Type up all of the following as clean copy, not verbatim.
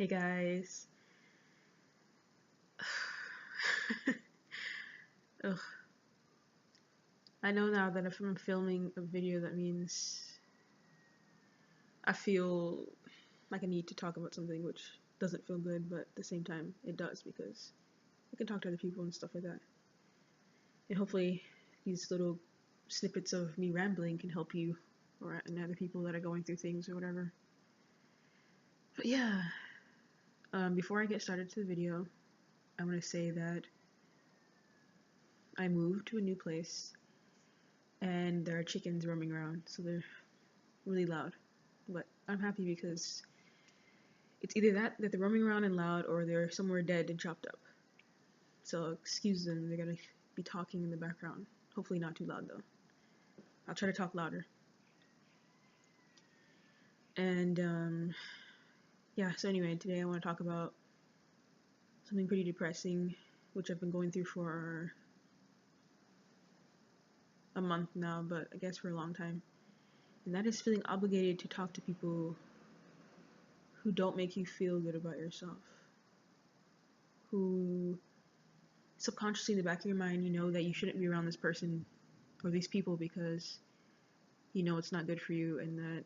Hey guys. Ugh. I know now that if I'm filming a video, that means I feel like I need to talk about something which doesn't feel good, but at the same time it does because I can talk to other people and stuff like that. And hopefully these little snippets of me rambling can help you or other people that are going through things or whatever. But yeah, before I get started to the video, I want to say that I moved to a new place and there are chickens roaming around, so they're really loud. But I'm happy because it's either that they're roaming around and loud, or they're somewhere dead and chopped up. So excuse them, they're gonna be talking in the background. Hopefully not too loud though. I'll try to talk louder. And yeah, so anyway, today I want to talk about something pretty depressing, which I've been going through for a month now, but I guess for a long time. And that is feeling obligated to talk to people who don't make you feel good about yourself. Who subconsciously in the back of your mind, you know that you shouldn't be around this person or these people because you know it's not good for you, and that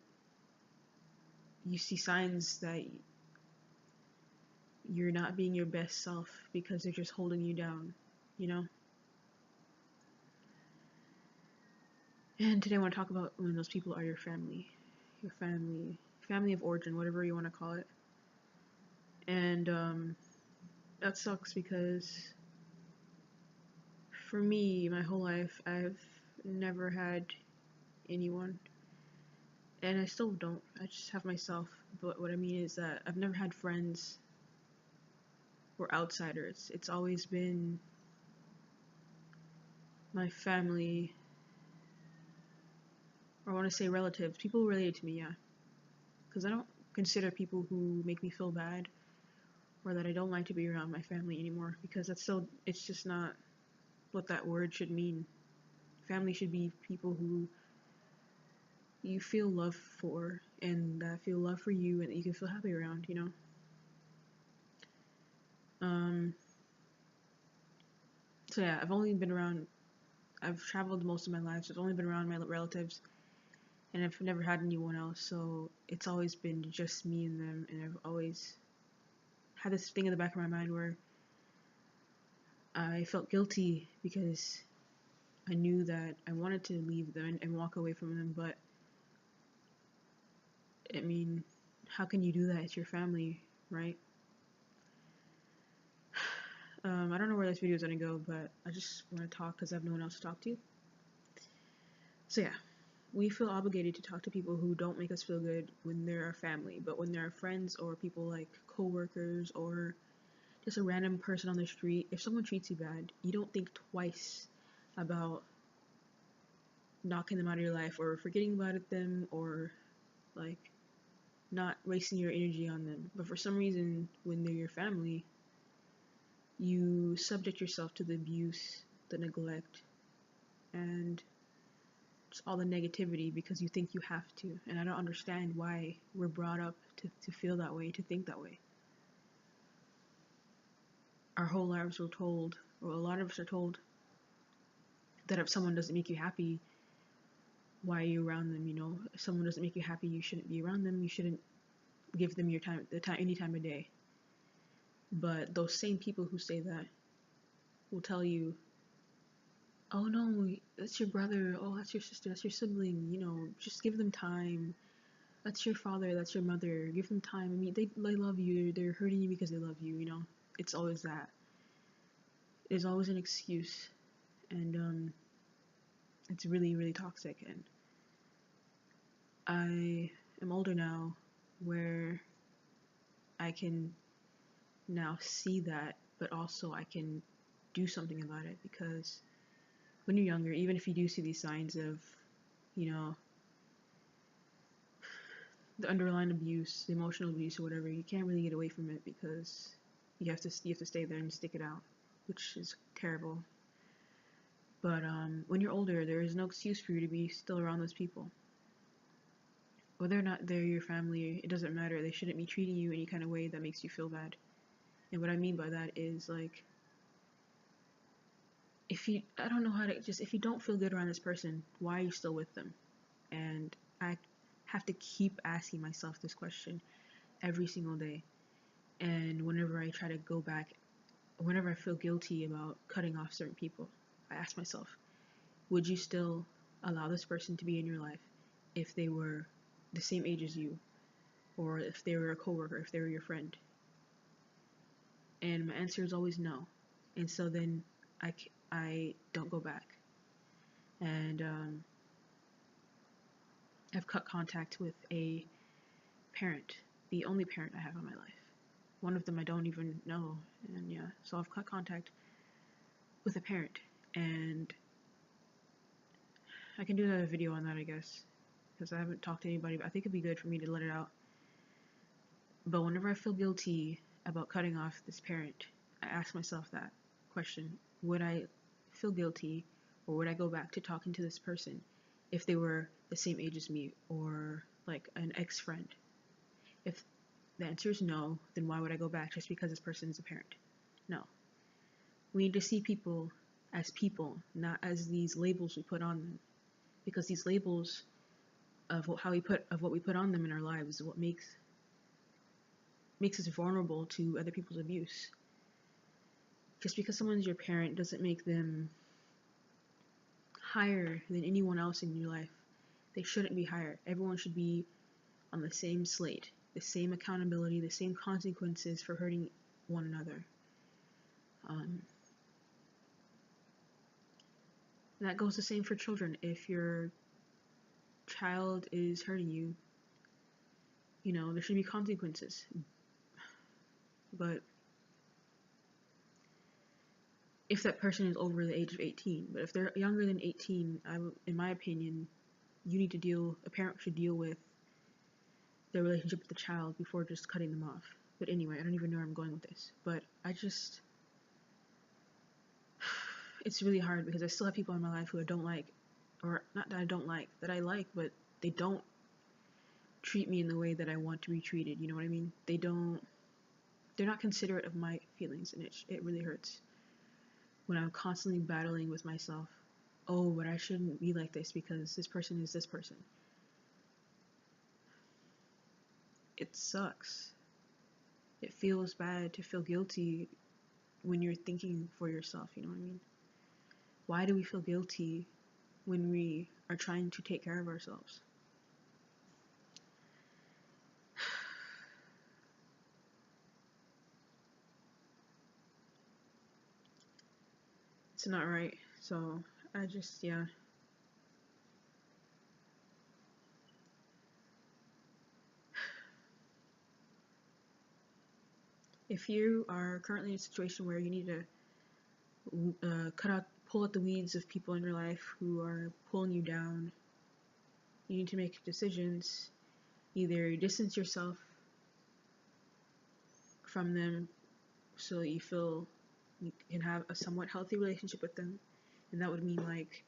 you see signs that you're not being your best self because they're just holding you down, you know? And today I want to talk about when those people are your family, family of origin, whatever you want to call it. And that sucks because for me, my whole life, I've never had anyone, and I still don't. I just have myself. But what I mean is that I've never had friends or outsiders. It's always been my family, or I want to say relatives, people related to me, yeah. Because I don't consider people who make me feel bad or that I don't like to be around my family anymore, because it's just not what that word should mean. Family should be people who you feel love for and that feel love for you and that you can feel happy around, you know? So yeah, I've traveled most of my life, so I've only been around my relatives, and I've never had anyone else, so it's always been just me and them, and I've always had this thing in the back of my mind where I felt guilty because I knew that I wanted to leave them and walk away from them, but I mean, how can you do that? It's your family, right? I don't know where this video is gonna go, but I just want to talk because I have no one else to talk to. So yeah, we feel obligated to talk to people who don't make us feel good when they're our family, but when they're our friends or people like co-workers or just a random person on the street, if someone treats you bad, you don't think twice about knocking them out of your life or forgetting about them or like not wasting your energy on them. But for some reason, when they're your family, you subject yourself to the abuse, the neglect, and just all the negativity because you think you have to. And I don't understand why we're brought up to feel that way, to think that way. Our whole lives we're told, or a lot of us are told, that if someone doesn't make you happy, why are you around them? You know, if someone doesn't make you happy, you shouldn't be around them. You shouldn't give them your time, any time of day. But those same people who say that will tell you, oh no, that's your brother, oh that's your sister, that's your sibling, you know, just give them time. That's your father, that's your mother, give them time. I mean, they love you, they're hurting you because they love you, you know? It's always that. There's always an excuse, and it's really, really toxic, and I am older now where I can now see that, but also I can do something about it, because when you're younger, even if you do see these signs of, you know, the underlying abuse, the emotional abuse or whatever, you can't really get away from it because you have to stay there and stick it out, which is terrible. But when you're older, there is no excuse for you to be still around those people. whether or not they're your family, it doesn't matter. They shouldn't be treating you any kind of way that makes you feel bad. And what I mean by that is, like, I don't know how to, just, if you don't feel good around this person, why are you still with them? And I have to keep asking myself this question every single day. And whenever I try to go back, whenever I feel guilty about cutting off certain people, I ask myself, would you still allow this person to be in your life if they were the same age as you, or if they were a coworker, if they were your friend? And my answer is always no. And so then I don't go back. And I've cut contact with a parent, the only parent I have in my life. One of them I don't even know. And yeah, so I've cut contact with a parent. And I can do another video on that, I guess, because I haven't talked to anybody, but I think it'd be good for me to let it out. But whenever I feel guilty about cutting off this parent, I ask myself that question. Would I feel guilty, or would I go back to talking to this person if they were the same age as me, or like an ex-friend? If the answer is no, then why would I go back just because this person is a parent? No. We need to see people as people, not as these labels we put on them. Because these labels of what we put on them in our lives is what makes us vulnerable to other people's abuse. Just because someone's your parent doesn't make them higher than anyone else in your life. They shouldn't be higher. Everyone should be on the same slate, the same accountability, the same consequences for hurting one another. That goes the same for children. If your child is hurting you, there should be consequences. But if that person is over the age of 18, but if they're younger than 18, in my opinion, a parent should deal with their relationship with the child before just cutting them off. But anyway, I don't even know where I'm going with this. But it's really hard because I still have people in my life who I don't like, or not that I don't like, that I like, but they don't treat me in the way that I want to be treated. You know what I mean? They're not considerate of my feelings, and it really hurts when I'm constantly battling with myself. Oh, but I shouldn't be like this because this person is this person. It sucks. It feels bad to feel guilty when you're thinking for yourself, you know what I mean? Why do we feel guilty when we are trying to take care of ourselves? It's not right. So yeah. If you are currently in a situation where you need to pull out the weeds of people in your life who are pulling you down, you need to make decisions. Either distance yourself from them so that you feel you can have a somewhat healthy relationship with them, and that would mean like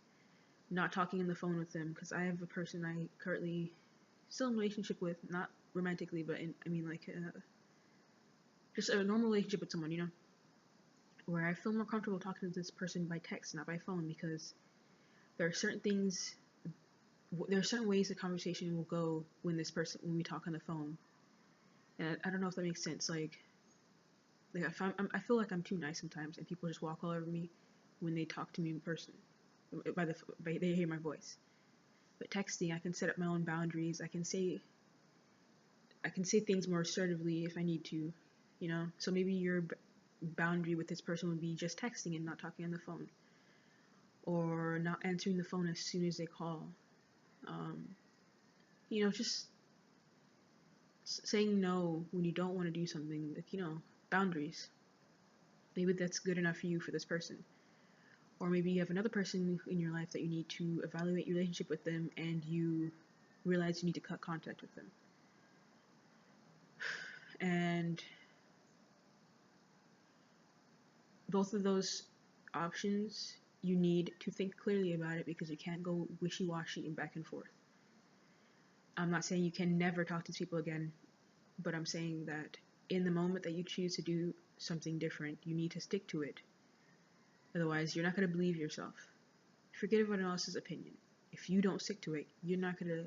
not talking on the phone with them, because I have a person I currently still in a relationship with, not romantically, but just a normal relationship with someone, where I feel more comfortable talking to this person by text, not by phone, because there are certain ways the conversation will go when we talk on the phone, and I don't know if that makes sense. Like I feel like I'm too nice sometimes, and people just walk all over me when they talk to me in person. They hear my voice. But texting, I can set up my own boundaries. I can say things more assertively if I need to, So maybe your boundary with this person would be just texting and not talking on the phone, or not answering the phone as soon as they call. Just saying no when you don't want to do something. Like, boundaries. Maybe that's good enough for you for this person. Or maybe you have another person in your life that you need to evaluate your relationship with them, and you realize you need to cut contact with them. And both of those options, you need to think clearly about it, because you can't go wishy-washy and back and forth. I'm not saying you can never talk to these people again, but I'm saying that in the moment that you choose to do something different, you need to stick to it. Otherwise, you're not going to believe yourself. Forget everyone else's opinion. If you don't stick to it, you're not going to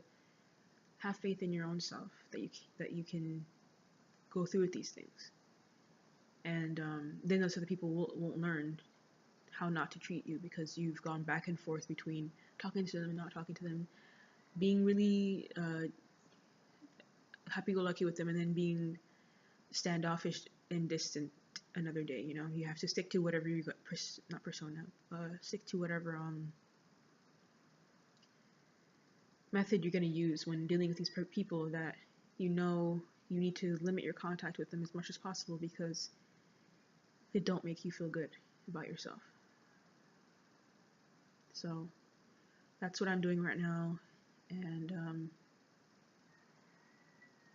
have faith in your own self that you can go through with these things. And then those other people won't learn how not to treat you, because you've gone back and forth between talking to them and not talking to them, being really happy-go-lucky with them, and then being standoffish and distant another day. You know, you have to stick to whatever you got, not persona, stick to whatever method you're going to use when dealing with these people that you know you need to limit your contact with them as much as possible, because they don't make you feel good about yourself. So that's what I'm doing right now, and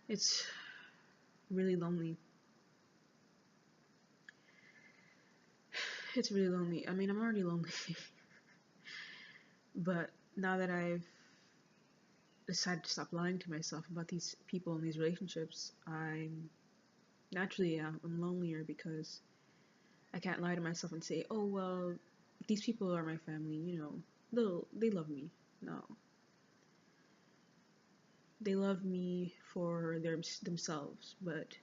it's really lonely. It's really lonely. I mean, I'm already lonely. But now that I've decided to stop lying to myself about these people and these relationships, I'm lonelier, because I can't lie to myself and say, oh, well, these people are my family, you know, they love me. No. They love me for themselves, but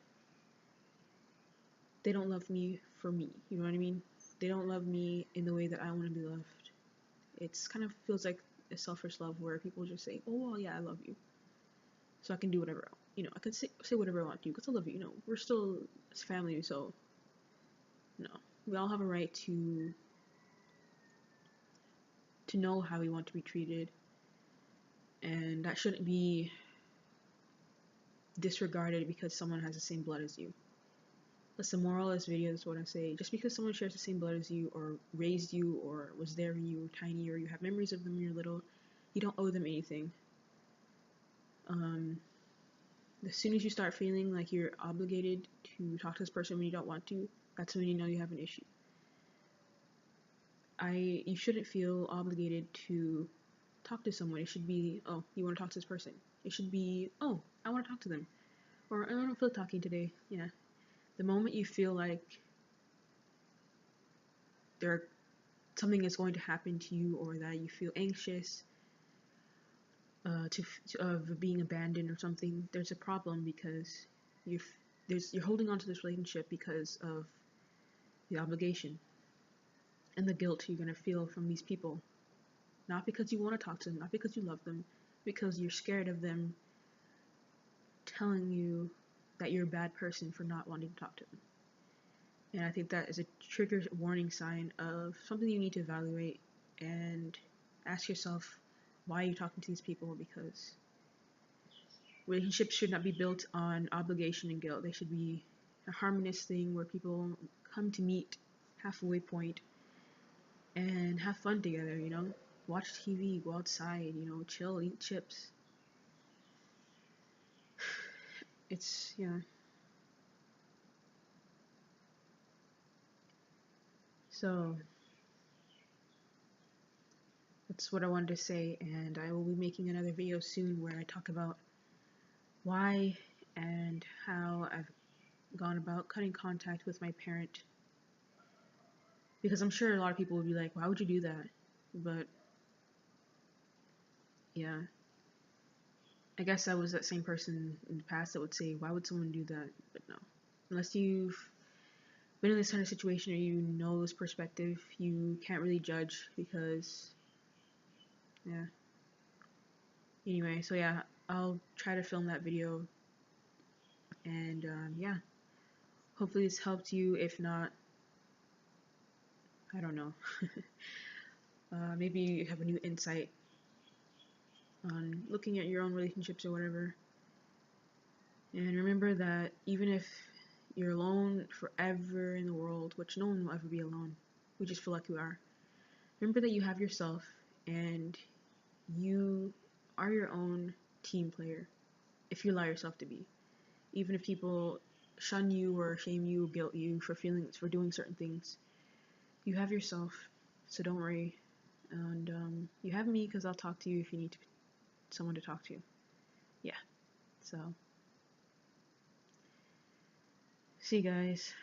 they don't love me for me. You know what I mean? They don't love me in the way that I want to be loved. It's kind of feels like a selfish love where people just say, oh, well, yeah, I love you, so I can do whatever, you know, I can say whatever I want to, because I love you, you know, we're still family, so, no. We all have a right to know how we want to be treated, and that shouldn't be disregarded because someone has the same blood as you. That's the moral of this video. Is what I say. Just because someone shares the same blood as you, or raised you, or was there when you were tiny, or you have memories of them when you're little, you don't owe them anything. As soon as you start feeling like you're obligated to talk to this person when you don't want to, that's when you know you have an issue. You shouldn't feel obligated to talk to someone. It should be, oh, you want to talk to this person. It should be, oh, I want to talk to them. Or, I don't feel talking today. Yeah. The moment you feel like something is going to happen to you, or that you feel anxious of being abandoned or something, there's a problem, because you're holding on to this relationship because of the obligation and the guilt you're going to feel from these people. Not because you want to talk to them, not because you love them, because you're scared of them telling you that you're a bad person for not wanting to talk to them. And I think that is a trigger warning sign of something you need to evaluate and ask yourself, why are you talking to these people? Because relationships should not be built on obligation and guilt. They should be a harmonious thing where people come to meet halfway point and have fun together, you know? Watch TV, go outside, you know, chill, eat chips. It's, yeah. So, that's what I wanted to say, and I will be making another video soon where I talk about why and how I've gone about cutting contact with my parent. Because I'm sure a lot of people would be like, why would you do that? But, yeah. I guess I was that same person in the past that would say, why would someone do that? But no. Unless you've been in this kind of situation or you know this perspective, you can't really judge, because, yeah. Anyway, so yeah, I'll try to film that video, and yeah. Hopefully this helped you. If not, I don't know. Maybe you have a new insight on looking at your own relationships or whatever. And remember that even if you're alone forever in the world, which no one will ever be alone, we just feel like we are. Remember that you have yourself, and you are your own team player, if you allow yourself to be. Even if people shun you or shame you, guilt you for doing certain things, you have yourself, so don't worry. And you have me, because I'll talk to you if you need someone to talk to. yeah. So, see you guys.